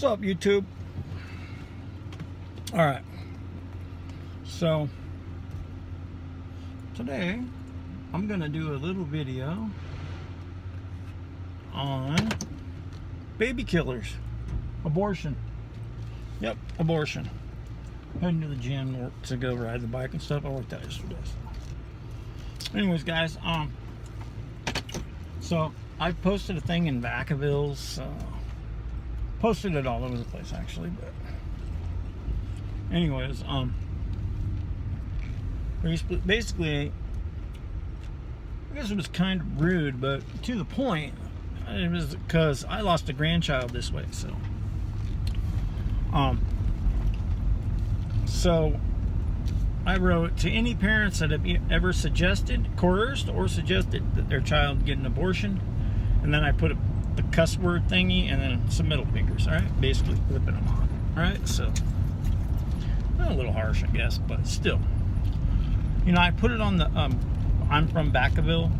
What's up, YouTube? Alright, so today I'm gonna do a little video on baby killers, abortion. Yep, abortion. Heading to the gym to go ride the bike and stuff. I worked out yesterday. Anyways, guys, so I posted a thing in Vacaville's, posted it all over the place actually, but anyways, basically, I guess it was kind of rude, but to the point. It was because I lost a grandchild this way, so I wrote to any parents that have ever suggested, coerced, or suggested that their child get an abortion, and then I put the cuss word thingy and then some middle fingers, all right? Basically flipping them off, all right? So, a little harsh, I guess, but still. You know, I put it on the I'm from Vacaville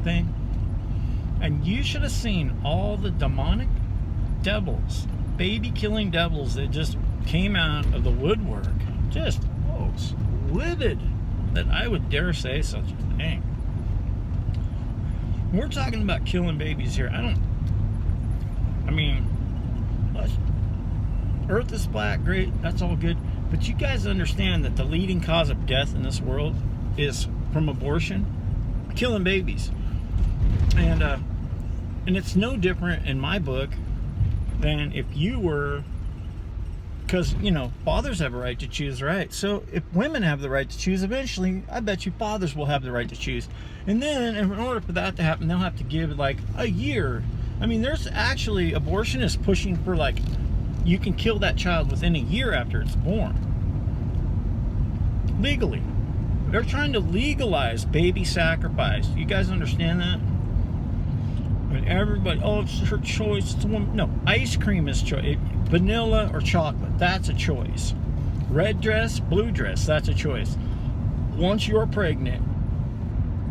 thing, and you should have seen all the demonic devils, baby-killing devils that just came out of the woodwork. Just, folks, livid that I would dare say such a thing. We're talking about killing babies here. Earth is flat, great, that's all good. But you guys understand that the leading cause of death in this world is from abortion, killing babies. And it's no different in my book than if you were, because, you know, fathers have a right to choose, right? So if women have the right to choose, eventually, I bet you fathers will have the right to choose. And then, in order for that to happen, they'll have to give, like, a year. I mean, there's actually, abortionists pushing for, like, you can kill that child within a year after it's born. Legally. They're trying to legalize baby sacrifice. You guys understand that? I mean, everybody, oh, it's her choice. It's a woman. No, ice cream is choice. Vanilla or chocolate, that's a choice. Red dress, blue dress, that's a choice. Once you're pregnant,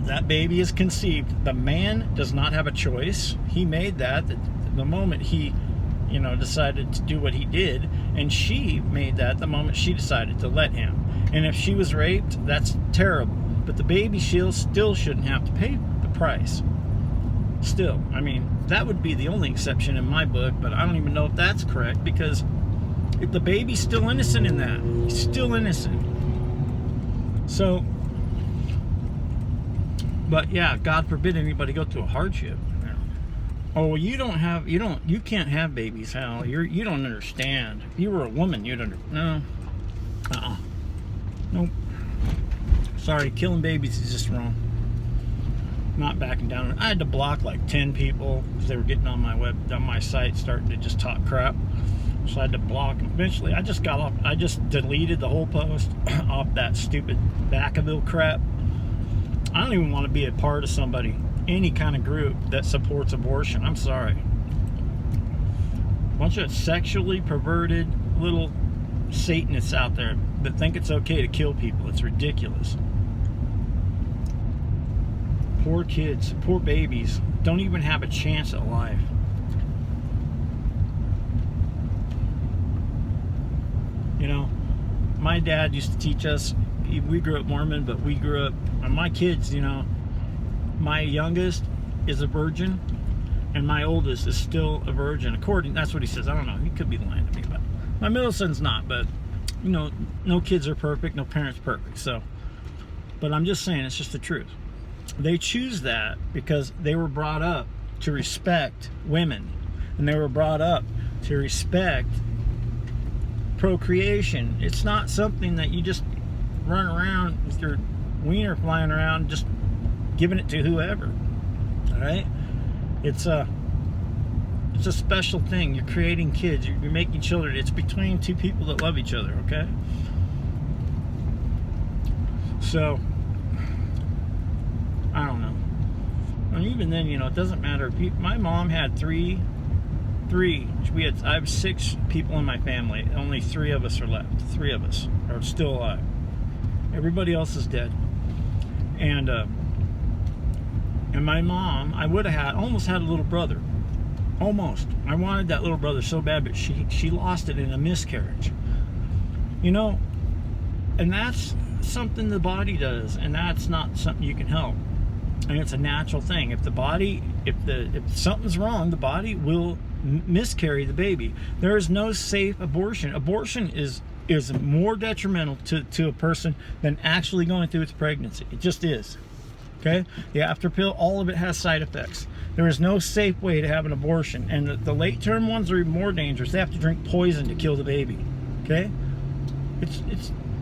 that baby is conceived. The man does not have a choice. He made that the moment he, you know, decided to do what he did, and she made that the moment she decided to let him. And if she was raped, that's terrible. But the baby still shouldn't have to pay the price. Still, I mean, that would be the only exception in my book, but I don't even know if that's correct, because if the baby's still innocent in that. He's still innocent. So, but yeah, God forbid anybody go through a hardship. Oh, you can't have babies, Hal. You don't understand. If you were a woman, you'd no. Nope. Sorry, killing babies is just wrong. Not backing down. I had to block like 10 people because they were getting on my site, starting to just talk crap. So I had to block them. Eventually, I just deleted the whole post off that stupid Vacaville crap. I don't even want to be a part of any kind of group that supports abortion. I'm sorry. Bunch of sexually perverted little Satanists out there that think it's okay to kill people. It's ridiculous. Poor kids, poor babies, don't even have a chance at life. You know, my dad used to teach us, we grew up Mormon, but we grew up, and my kids, you know, my youngest is a virgin, and my oldest is still a virgin. That's what he says. I don't know, he could be lying to me, but my middle son's not, but, you know, no kids are perfect, no parent's perfect, so, but I'm just saying, it's just the truth. They choose that because they were brought up to respect women, and they were brought up to respect procreation. It's not something that you just run around with your wiener flying around just giving it to whoever. All right, it's a special thing. You're creating kids. You're making children. It's between two people that love each other. Okay, so. I don't know. And even then, you know, it doesn't matter. My mom had three. I have 6 people in my family. Only 3 of us are left. 3 of us are still alive. Everybody else is dead. And my mom, I almost had a little brother. Almost. I wanted that little brother so bad, but she lost it in a miscarriage. You know, and that's something the body does, and that's not something you can help. And it's a natural thing. If something's wrong, the body will miscarry the baby. There is no safe abortion. Abortion is more detrimental to a person than actually going through its pregnancy. It just is. Okay? The after pill, all of it has side effects. There is no safe way to have an abortion. And the late term ones are even more dangerous. They have to drink poison to kill the baby. Okay?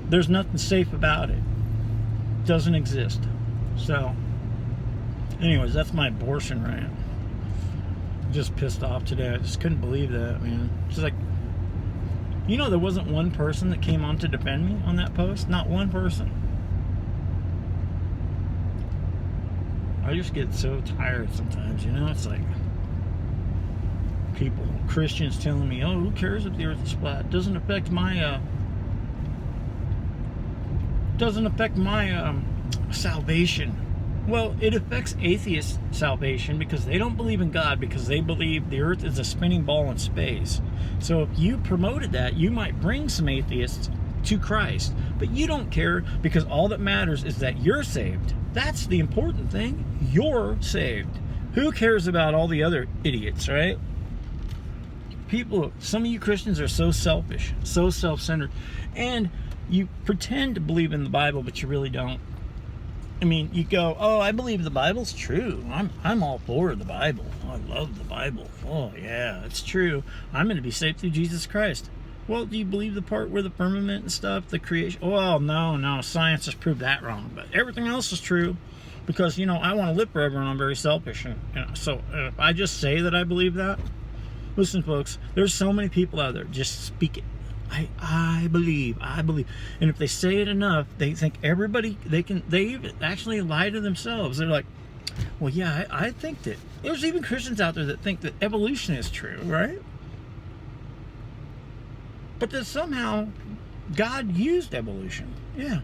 There's nothing safe about it. It doesn't exist. So, anyways, that's my abortion rant. I'm just pissed off today. I just couldn't believe that, man. Just like, there wasn't one person that came on to defend me on that post. Not one person. I just get so tired sometimes, It's like Christians telling me, oh, who cares if the earth is flat? It doesn't affect my salvation. Well, it affects atheists' salvation because they don't believe in God, because they believe the earth is a spinning ball in space. So if you promoted that, you might bring some atheists to Christ. But you don't care, because all that matters is that you're saved. That's the important thing. You're saved. Who cares about all the other idiots, right? Some of you Christians are so selfish, so self-centered, and you pretend to believe in the Bible, but you really don't. I mean, you go, oh, I believe the Bible's true. I'm all for the Bible. Oh, I love the Bible. Oh, yeah, it's true. I'm going to be saved through Jesus Christ. Well, do you believe the part where the firmament and stuff, the creation? Well, no, science has proved that wrong. But everything else is true, because, I want to live forever, and I'm very selfish. And so if I just say that I believe that, listen, folks, there's so many people out there. Just speak it. I believe. And if they say it enough, they think they actually lie to themselves. They're like, well, yeah, I think that. There's even Christians out there that think that evolution is true, right? But that somehow God used evolution. Yeah.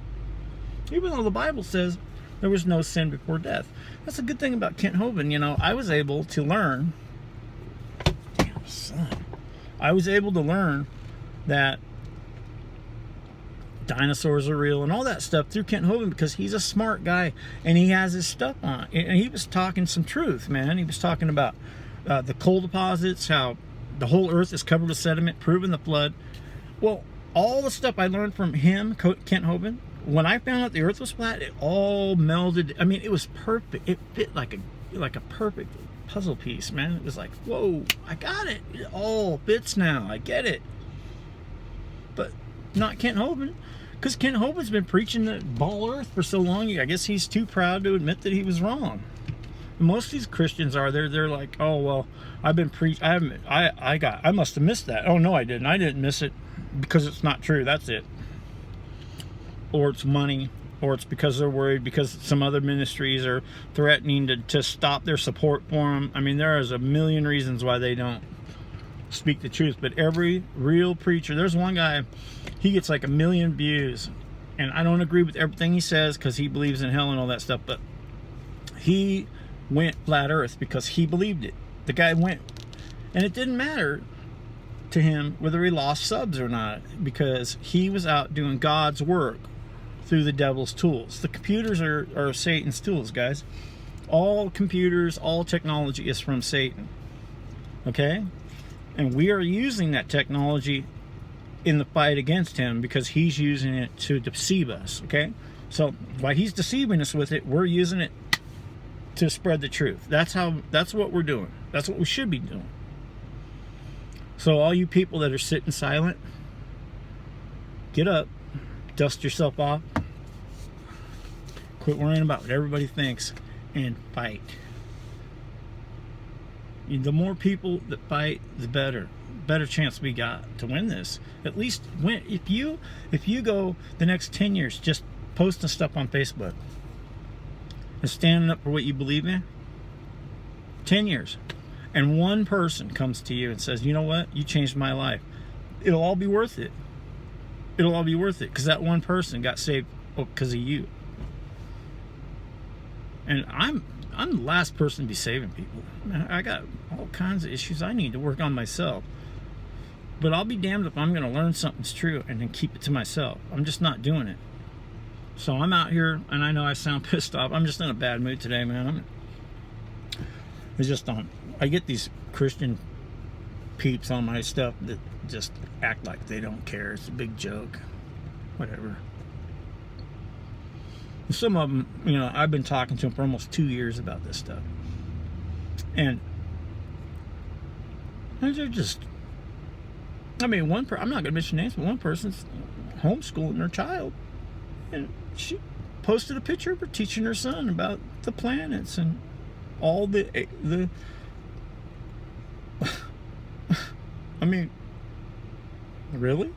Even though the Bible says there was no sin before death. That's a good thing about Kent Hovind. I was able to learn. Damn, son. I was able to learn that dinosaurs are real and all that stuff through Kent Hovind, because he's a smart guy and he has his stuff on. And he was talking some truth, man. He was talking about the coal deposits, how the whole earth is covered with sediment, proving the flood. Well, all the stuff I learned from him, Kent Hovind, when I found out the earth was flat, it all melded. I mean, it was perfect. It fit like a perfect puzzle piece, man. It was like, whoa, I got it. It all fits now. I get it. But not Kent Hovind, because Kent Hovind's been preaching the ball earth for so long. I guess he's too proud to admit that he was wrong. And most of these Christians are. They're like, oh well, I've been I must have missed that. Oh no, I didn't. I didn't miss it because it's not true. That's it. Or it's money, or it's because they're worried because some other ministries are threatening to stop their support for them. I mean, there is a million reasons why they don't speak the truth. But every real preacher, there's one guy, he gets like 1 million views, and I don't agree with everything he says because he believes in hell and all that stuff, but he went flat earth because he believed it. The guy went, and it didn't matter to him whether he lost subs or not, because he was out doing God's work through the devil's tools. The computers are Satan's tools, guys. All computers, all technology is from Satan. Okay? And we are using that technology in the fight against him because he's using it to deceive us. Okay? So while he's deceiving us with it, we're using it to spread the truth. That's what we're doing. That's what we should be doing. So all you people that are sitting silent, get up, dust yourself off, quit worrying about what everybody thinks, and fight. The more people that fight, the better chance we got to win this. At least win. If you go the next 10 years just posting stuff on Facebook and standing up for what you believe in, 10 years, and one person comes to you and says, you know what, you changed my life, it'll all be worth it. It'll all be worth it, because that one person got saved because of you. And I'm the last person to be saving people. Man, I got all kinds of issues I need to work on myself. But I'll be damned if I'm going to learn something's true and then keep it to myself. I'm just not doing it. So I'm out here, and I know I sound pissed off. I'm just in a bad mood today, man. It's just on. I get these Christian peeps on my stuff that just act like they don't care. It's a big joke. Whatever. Some of them, you know, I've been talking to them for almost 2 years about this stuff. And they're just, I mean, I'm not going to mention names, but one person's homeschooling their child. And she posted a picture of her teaching her son about the planets and all the I mean, really?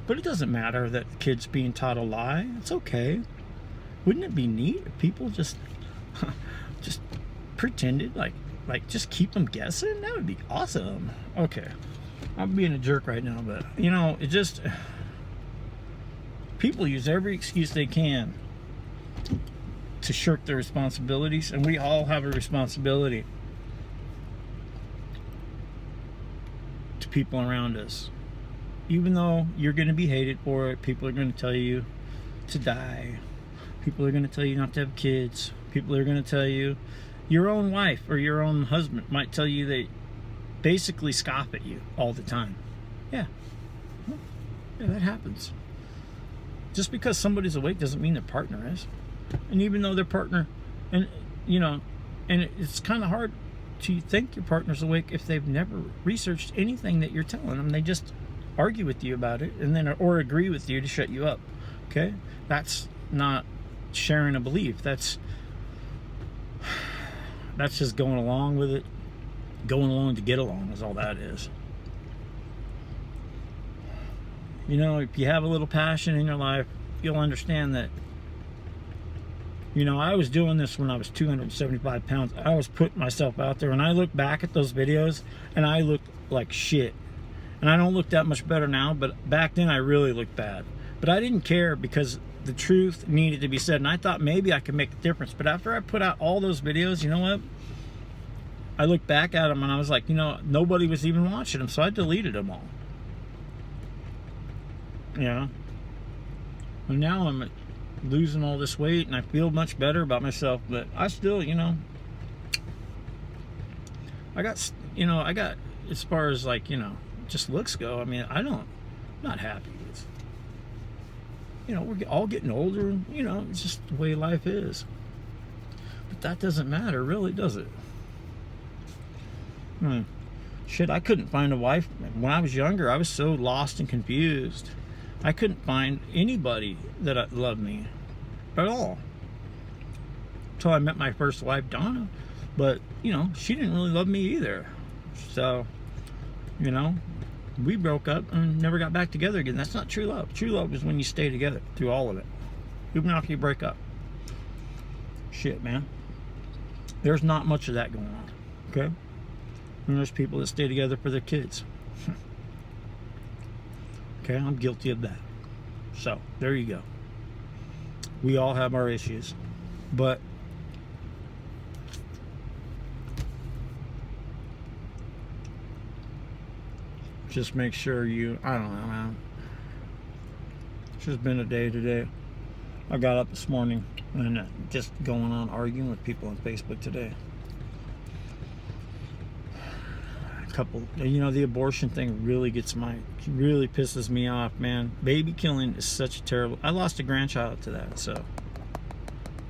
But it doesn't matter that the kid's being taught a lie. It's okay. Wouldn't it be neat if people just pretended like just keep them guessing? That would be awesome. Okay, I'm being a jerk right now, but you know, it just, people use every excuse they can to shirk their responsibilities, and we all have a responsibility to people around us. Even though you're going to be hated for it, people are going to tell you to die. People are going to tell you not to have kids. People are going to tell you, your own wife or your own husband might tell you they basically scoff at you all the time. Yeah, that happens. Just because somebody's awake doesn't mean their partner is. And even though their partner, and you know, and it's kind of hard to think your partner's awake if they've never researched anything that you're telling them. They just argue with you about it, and then or agree with you to shut you up. Okay, that's not sharing a belief. That's just going along with it. Going along to get along is all that is. You know, if you have a little passion in your life, you'll understand that. You know, I was doing this when I was 275 pounds. I was putting myself out there, and I look back at those videos, and I looked like shit. And I don't look that much better now, but back then I really looked bad. But I didn't care because the truth needed to be said, and I thought maybe I could make a difference. But after I put out all those videos, you know what? I looked back at them, and I was like, you know, nobody was even watching them, so I deleted them all. Yeah. And now I'm losing all this weight, and I feel much better about myself, but I still, you know, I got, as far as like, you know, just looks go, I mean, I'm not happy with, you know, we're all getting older, and, you know, it's just the way life is. But that doesn't matter, really, does it? Shit, I couldn't find a wife. When I was younger, I was so lost and confused. I couldn't find anybody that loved me at all. Until I met my first wife, Donna. But, you know, she didn't really love me either. So, you know, we broke up and never got back together again. That's not true love. True love is when you stay together through all of it, even after you break up. Shit, man. There's not much of that going on, okay? And there's people that stay together for their kids. Okay, I'm guilty of that. So, there you go. We all have our issues. But just make sure you, I don't know, man. It's just been a day today. I got up this morning and just going on arguing with people on Facebook today. A couple, you know, the abortion thing really really pisses me off, man. Baby killing is such a terrible, I lost a grandchild to that, so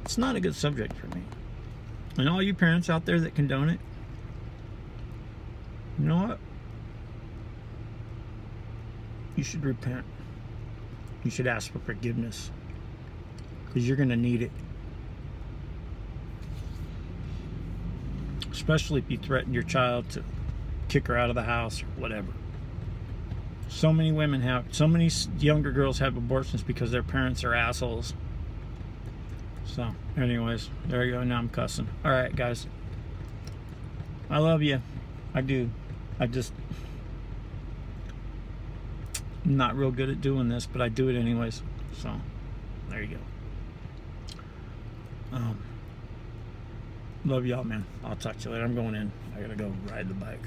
it's not a good subject for me. And all you parents out there that condone it, you know what? You should repent. You should ask for forgiveness, because you're going to need it. Especially if you threaten your child to kick her out of the house or whatever. So many younger girls have abortions because their parents are assholes. So, anyways, there you go. Now I'm cussing. All right, guys. I love you. I do. I'm not real good at doing this, but I do it anyways. So, there you go. Love y'all, man. I'll talk to you later. I'm going in. I gotta go ride the bike.